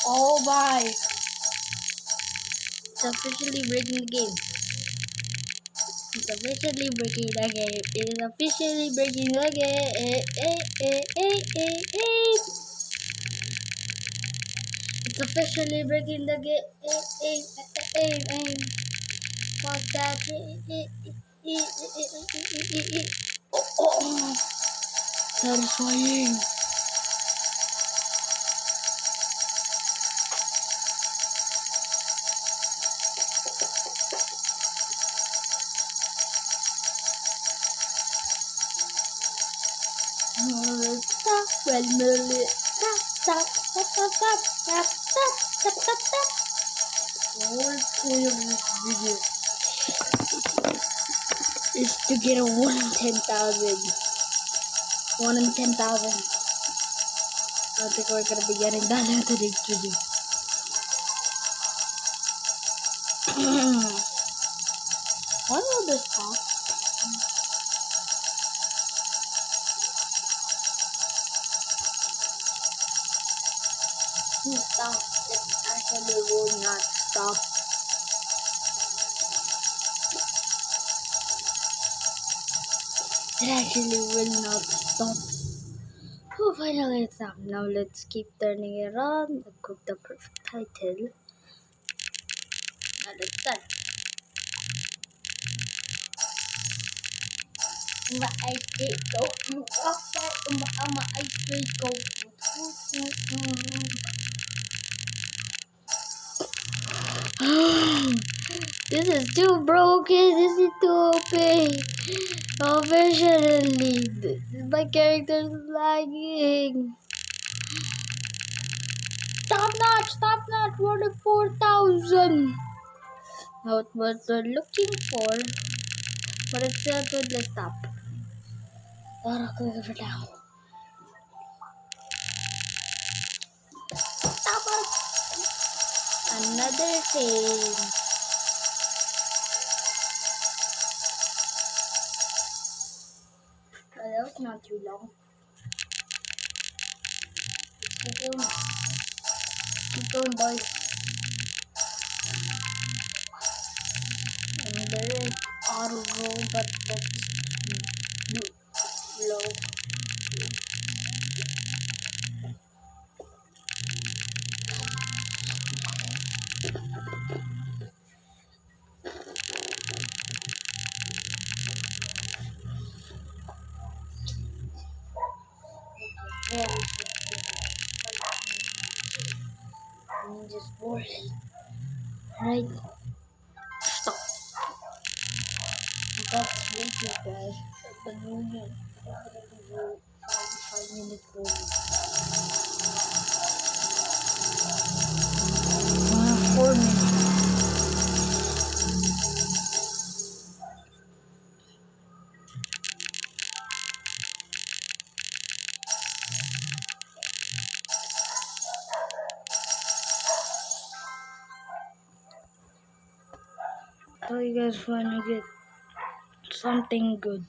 Oh my! It's officially breaking the game. It's officially breaking the game. It is officially breaking the game. It's officially breaking the game. Fuck that. Oh, satisfying. Stop. The whole point of this video is to get a 1 in 10,000. 1 in 10,000. I don't think we're gonna be getting that into this video. Why will this stop? Stop. It actually will not stop. It actually will not stop. Oh, finally it's up. Now let's keep turning it on. Cook the perfect title. Now let's start. My ice cream go. My ice cream go. This is too broken. This is too OP. Officially, my character's lagging. Top notch, 44,000. Not what we're looking for, but it's a good. Let's stop. I'll click it for now. Stop it. Another thing. That was not too long. Keep going, boys. And there is auto roll, but that's low. I'm just bored. Right? Stop. That's way too fast. The movement. 5 minutes old. 4 minutes. So you guys wanna get something good.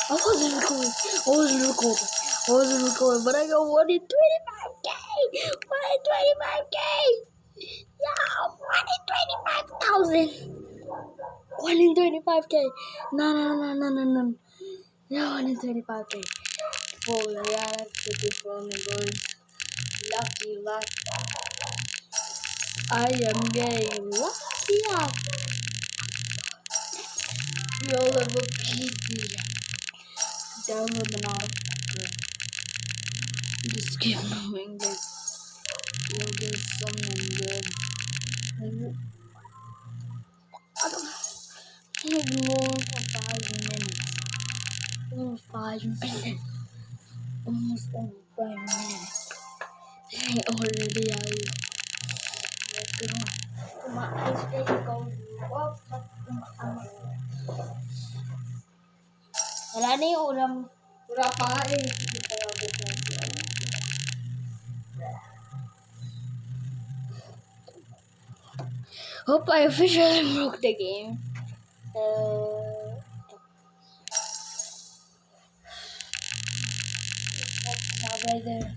I wasn't recording, but I got 1 in 25K! 1 in 25K! Yeah, 1 in 25,000! 1 in 25K! No. Yeah, 1 in 25K. Oh, yeah, that's a good phone, boys. Lucky. I am getting lucky up. You'll have a PC. Download banana. Just keep moving this. You'll get something good. I don't more for 5 minutes. Almost 5 minutes. Almost 5 minutes. I already have. My ice cream goes up. Wala na yung ulam. Wala pa nga eh. Hindi pa nga bukas. Hope I officially broke the game. Stop right there.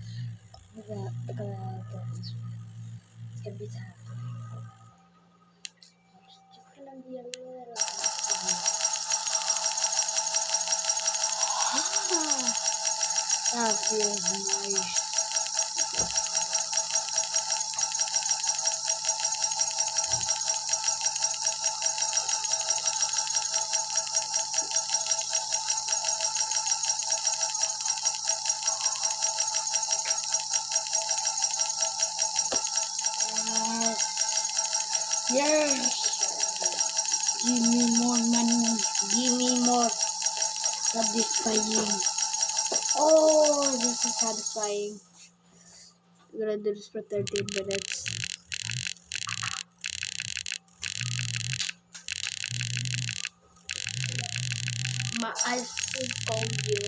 It's gonna be tough. It's gonna be a little that feels nice. Yes. Give me more money. Give me more satisfying. Oh, this is satisfying. I'm gonna do this for 13 minutes. My eyes will call you.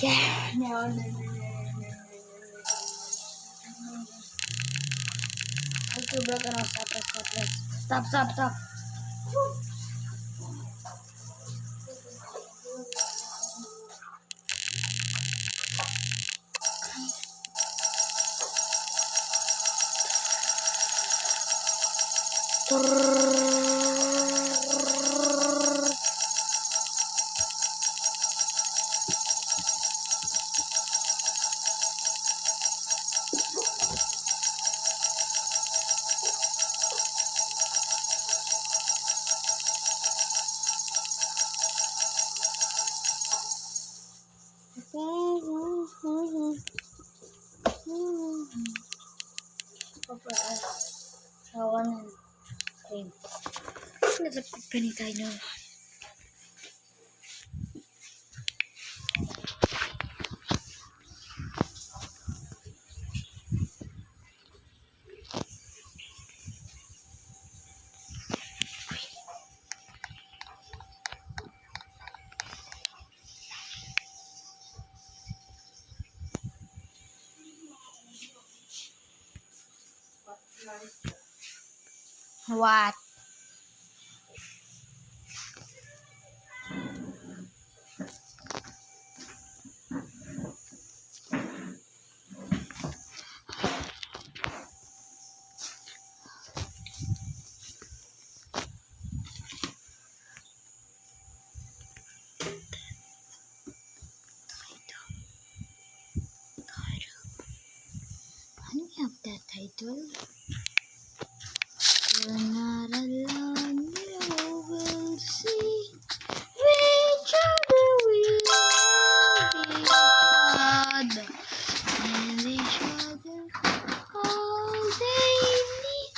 Yeah, no. I'm too broken. I'll stop. Kawan and let's penny tayo. What? I don't have that title. You're not alone, you will see. Each other we love each other. And each other all they need.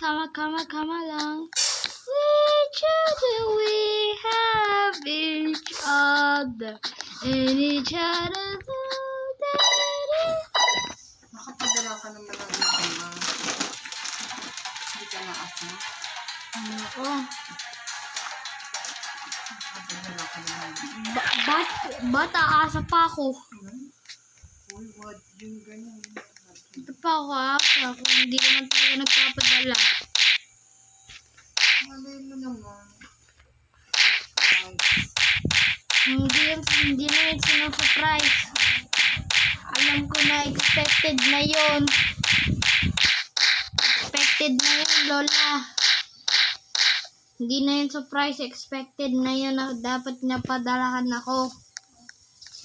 Come along. Each other we have each other. And each other all they need. Nakapadala ka naman ng mga. Hindi ka na-asa. Ako. Nakapadala ka naman. Ba't aasa pa ako? Uy, what yung ganyan? Ba't pa ako aasa? Kung hindi naman talaga nagpapadala. Malay mo naman. Hindi na yun sino-surprise. Alam ko na expected na yun. Expected na yun, Lola. Hindi na yun surprise. Expected na yun na dapat niya padalahan ako.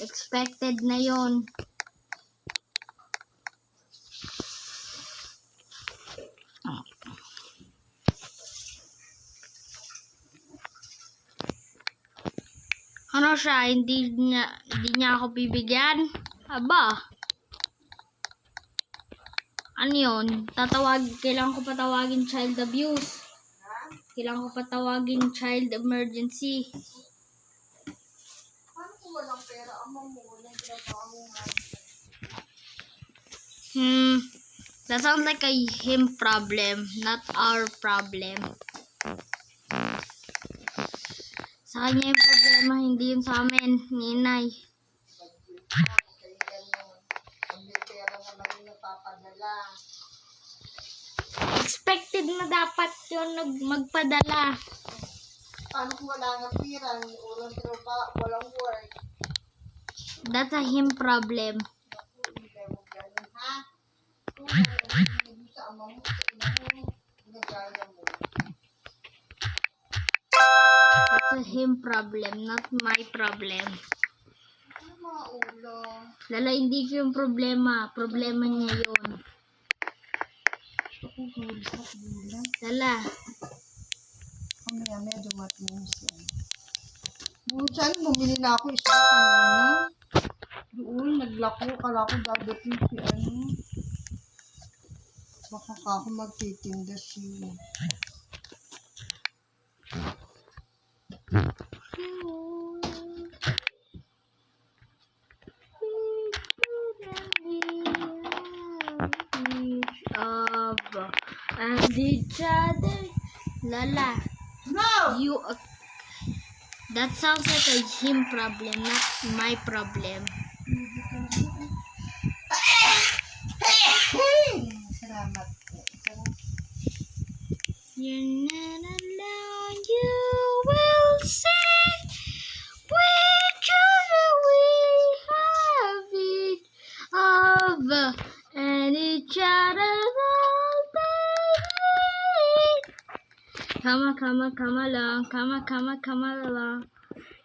Expected na yun. Ano siya, hindi niya ako bibigyan? Aba, ano yun? Kailangan ko patawagin child abuse. Kailangan ko patawagin child emergency. Paano kung walang pera? Amang mo, walang trabaho nga. That sounds like a him problem, not our problem. Sa kanya yung problema, hindi yun sa amin, ninay. Pag may pera naman yung napapadala. Expected na dapat yun magpadala. Paano kung wala nga pera? Walang trabaho, walang work. That's a him problem. Hindi mo ganun, ha? Kung hindi sa ama mo, sa ina mo, nagaya mo. That's a him problem, not my problem. Ano mga ulo? Lala, hindi ko yung problema. Problema niya yun. Ako gulat. Lala, Mamaya medyo matinis yan. Busan, bumili na ako isa kanina. Doon, naglako. Kala ko dadating si ano. Baka ako magtitinda siya. and each other. Lala, No! that sounds like a him problem, not my problem. Salamat. You're not alone, you will see. Which other we have it of, and each other's all baby. Come along.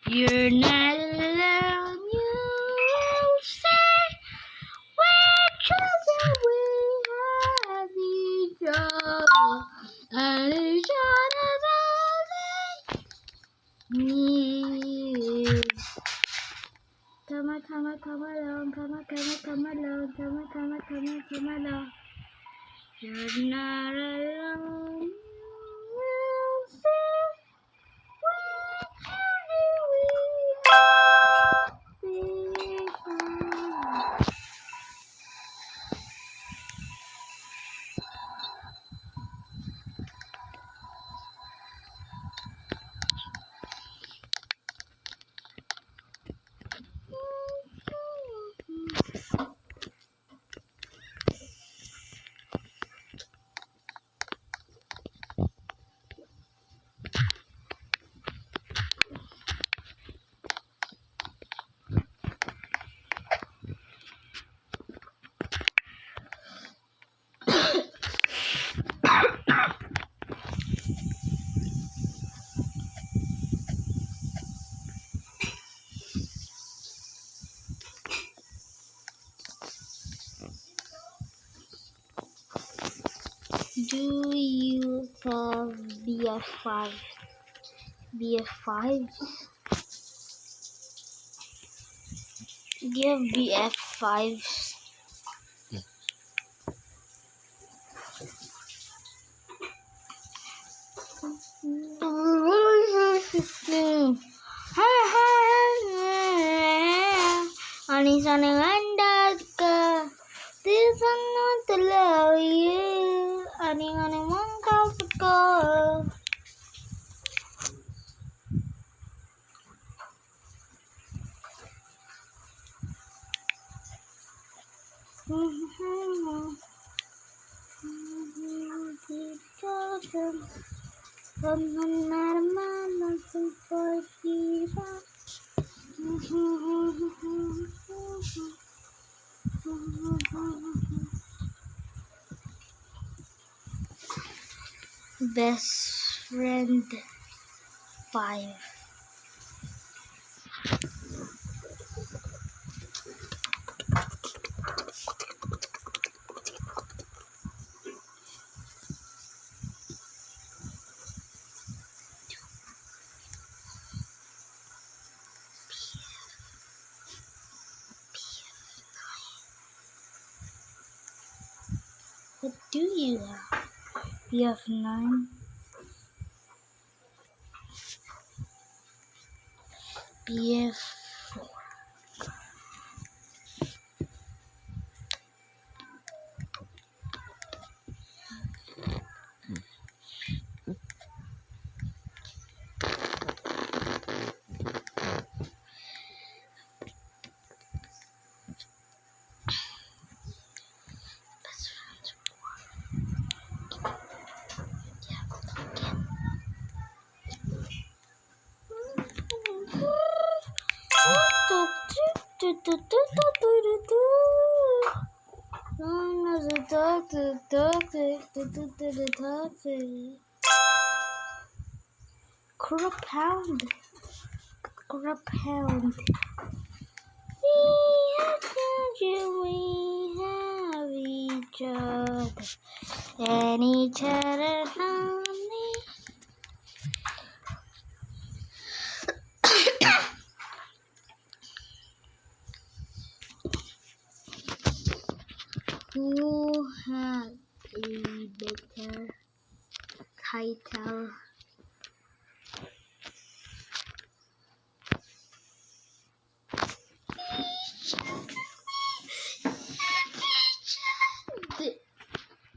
You're not alone, you will see. Which other we have each other, and each other's all need. Come along. You're not alone. We'll see. Which other we have each other. Do you have BF5? BF5? Do you have BF5s? Ani-sana ngandad ka, di sana talawi, ani-ani mong kapit ko. Best friend 5. do you have? You have 9. BF4. Best friends. Crowpound. Crowpound. We have each other and each other only. Who had a better title?